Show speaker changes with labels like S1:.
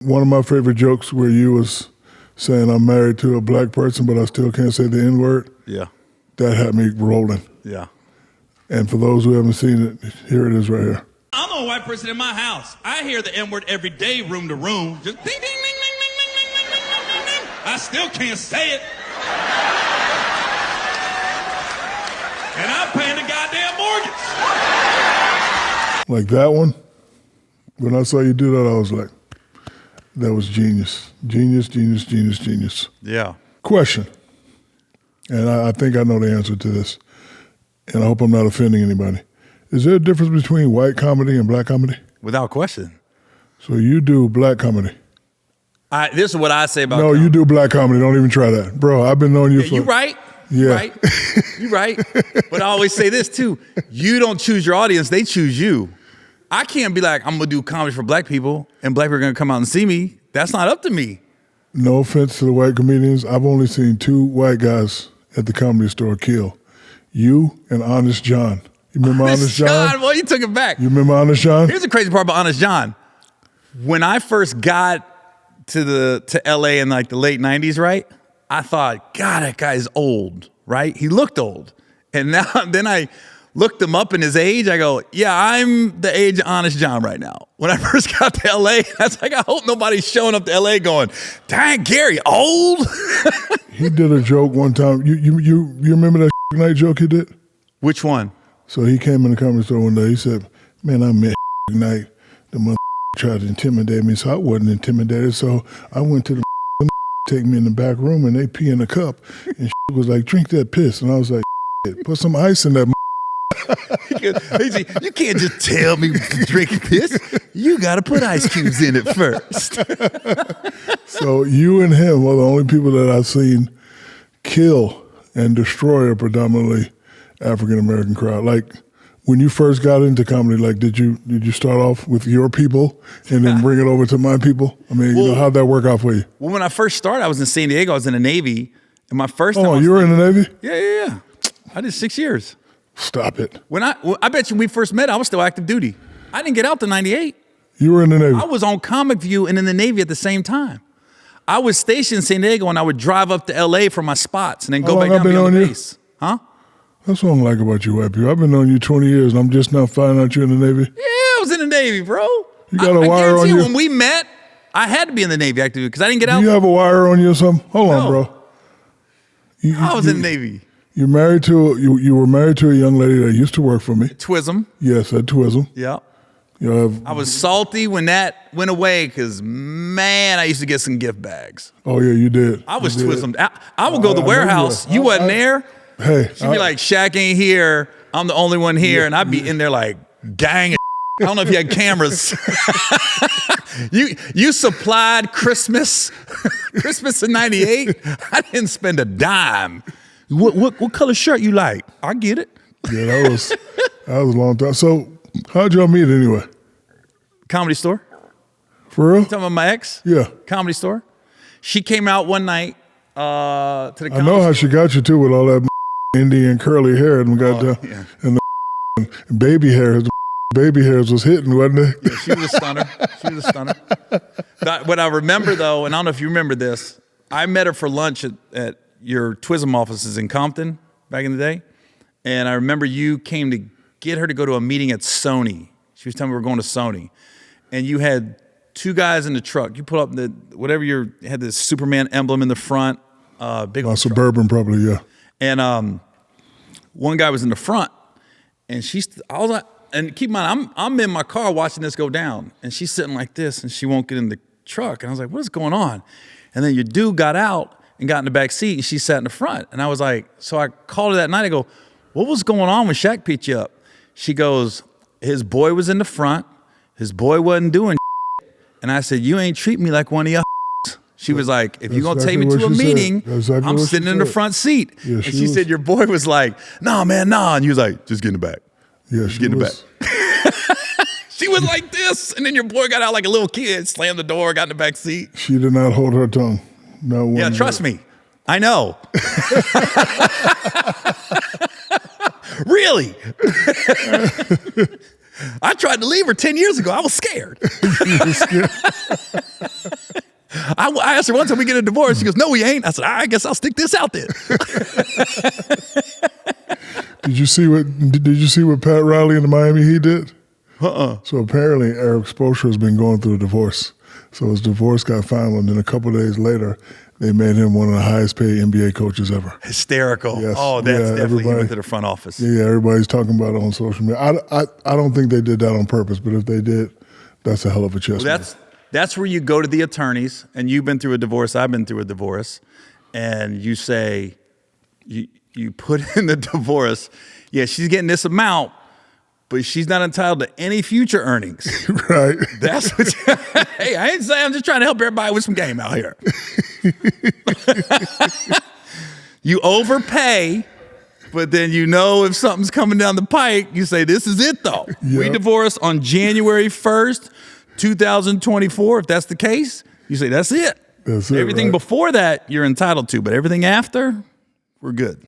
S1: One of my favorite jokes where you was saying I'm married to a black person, but I still can't say the N-word.
S2: Yeah.
S1: That had me rolling.
S2: Yeah.
S1: And for those who haven't seen it, here it is right here.
S3: I'm the only white person in my house. I hear the N-word every day, room to room. Just ding, ding, ding, ding, ding, ding, ding, ding, ding, ding, ding. I still can't say it. And I'm paying the goddamn mortgage.
S1: Like that one, when I saw you do that, I was like, that was genius. Genius, genius, genius, genius.
S2: Yeah.
S1: Question, and I think I know the answer to this, and I hope I'm not offending anybody. Is there a difference between white comedy and black comedy?
S2: Without question.
S1: So you do black comedy.
S2: This is what I say about
S1: No,
S2: comedy.
S1: you do black comedy. Don't even try that. Bro, I've been knowing you for...
S2: You right.
S1: Yeah.
S2: You right. You right. But I always say this too. You don't choose your audience. They choose you. I can't be like, I'm going to do comedy for black people and black people are going to come out and see me. That's not up to me.
S1: No offense to the white comedians. I've only seen 2 white guys at the Comedy Store kill. You and Honest John. You remember Honest John?
S2: Well, you took it back.
S1: You remember Honest John?
S2: Here's the crazy part about Honest John. When I first got to LA in like the late 90s, right? I thought, God, that guy's old, right? He looked old. And now then I looked him up in his age. I go, yeah, I'm the age of Honest John right now. When I first got to LA, I was like, I hope nobody's showing up to LA going, dang, Gary, old?
S1: He did a joke one time. You remember that night joke he did?
S2: Which one?
S1: So he came in the Comedy Store one day. He said, man, I met night. The mother tried to intimidate me, so I wasn't intimidated. So I went to the take me in the back room, and they pee in a cup. And was like, drink that piss. And I was like, put some ice in that.
S2: You can't just tell me to drink piss. You got to put ice cubes in it first.
S1: So you and him are the only people that I've seen kill and destroy a predominantly African-American crowd. Like, when you first got into comedy, like, did you start off with your people and then bring it over to my people? I mean,
S2: Well,
S1: how'd that work out for you?
S2: Well, when I first started, I was in San Diego. I was in the Navy. And my first time...
S1: Oh, you were in the Navy?
S2: Yeah. I did 6 years.
S1: Stop it.
S2: I bet you when we first met, I was still active duty. I didn't get out to 98.
S1: You were in the Navy?
S2: I was on Comic View and in the Navy at the same time. I was stationed in San Diego and I would drive up to LA for my spots and then go back down to the base. Huh?
S1: That's what I like about you white people. I've been knowing you 20 years and I'm just now finding out you're in the Navy.
S2: Yeah, I was in the Navy, bro.
S1: You got a wire on you?
S2: When we met, I had to be in the Navy active because I didn't get out.
S1: Do you have a wire on you or something? Hold on, bro.
S2: I was in the Navy.
S1: You were married to a young lady that used to work for me.
S2: Twism.
S1: Yes, at Twism.
S2: Yeah. I was salty when that went away because, man, I used to get some gift bags.
S1: Oh, yeah, you did.
S2: I was Twism. I would go to the warehouse. You wasn't there.
S1: Hey.
S2: She'd be like, Shaq ain't here. I'm the only one here. And I'd be in there like, gang. I don't know if you had cameras. You supplied Christmas in 98. I didn't spend a dime. What color shirt you like? I get it.
S1: Yeah, that was a long time. So how'd y'all meet anyway?
S2: Comedy Store.
S1: For real?
S2: You talking about my ex?
S1: Yeah.
S2: Comedy Store. She came out one night to the comedy
S1: I know how
S2: store.
S1: she got you too with all that Indian curly hair and and the baby hairs. Baby hairs was hitting, wasn't it?
S2: Yeah, she was a stunner. What I remember though, and I don't know if you remember this, I met her for lunch at your Twism offices in Compton back in the day. And I remember you came to get her to go to a meeting at Sony. She was telling me we were going to Sony. And you had 2 guys in the truck. You put up had this Superman emblem in the front. Big old
S1: Suburban probably, yeah.
S2: And one guy was in the front. And I was like, and keep in mind, I'm in my car watching this go down. And she's sitting like this and she won't get in the truck. And I was like, what is going on? And then your dude got out and got in the back seat and she sat in the front. And I was like, so I called her that night. I go, what was going on when Shaq picked you up? She goes, his boy was in the front. His boy wasn't doing shit. And I said, you ain't treat me like one of your She was like, if you're going to take me to a meeting, I'm sitting in the front seat. Yeah, and she said, your boy was like, no, man, nah. And you was like, just get in the back.
S1: Yeah,
S2: just get in the back. She was like this. And then your boy got out like a little kid, slammed the door, got in the back seat.
S1: She did not hold her tongue. No one.
S2: Yeah, trust me. I know. Really? I tried to leave her 10 years ago. I was scared.
S1: You were scared?
S2: I asked her once, "Can we get a divorce?" She goes, "No, we ain't." I said, "I guess I'll stick this out there."
S1: Did you see what Pat Riley in the Miami Heat did? So apparently Eric Spoelstra has been going through a divorce. So his divorce got final, and then a couple of days later, they made him one of the highest paid NBA coaches ever.
S2: Hysterical.
S1: Yes.
S2: Oh, that's
S1: Yeah,
S2: definitely he went
S1: everybody-
S2: to the front office.
S1: Yeah, everybody's talking about it on social media. I don't think they did that on purpose, but if they did, that's a hell of a chess move.
S2: That's where you go to the attorneys, and you've been through a divorce, I've been through a divorce, and you say, you put in the divorce, yeah, she's getting this amount, but she's not entitled to any future earnings.
S1: Right.
S2: That's what hey, I ain't saying, I'm just trying to help everybody with some game out here. You overpay, but then you know if something's coming down the pike, you say, this is it though. We
S1: Yep.
S2: divorce on January 1st, 2024. If that's the case, you say, that's it.
S1: That's it,
S2: Everything
S1: right?
S2: before that, you're entitled to, but everything after, we're good.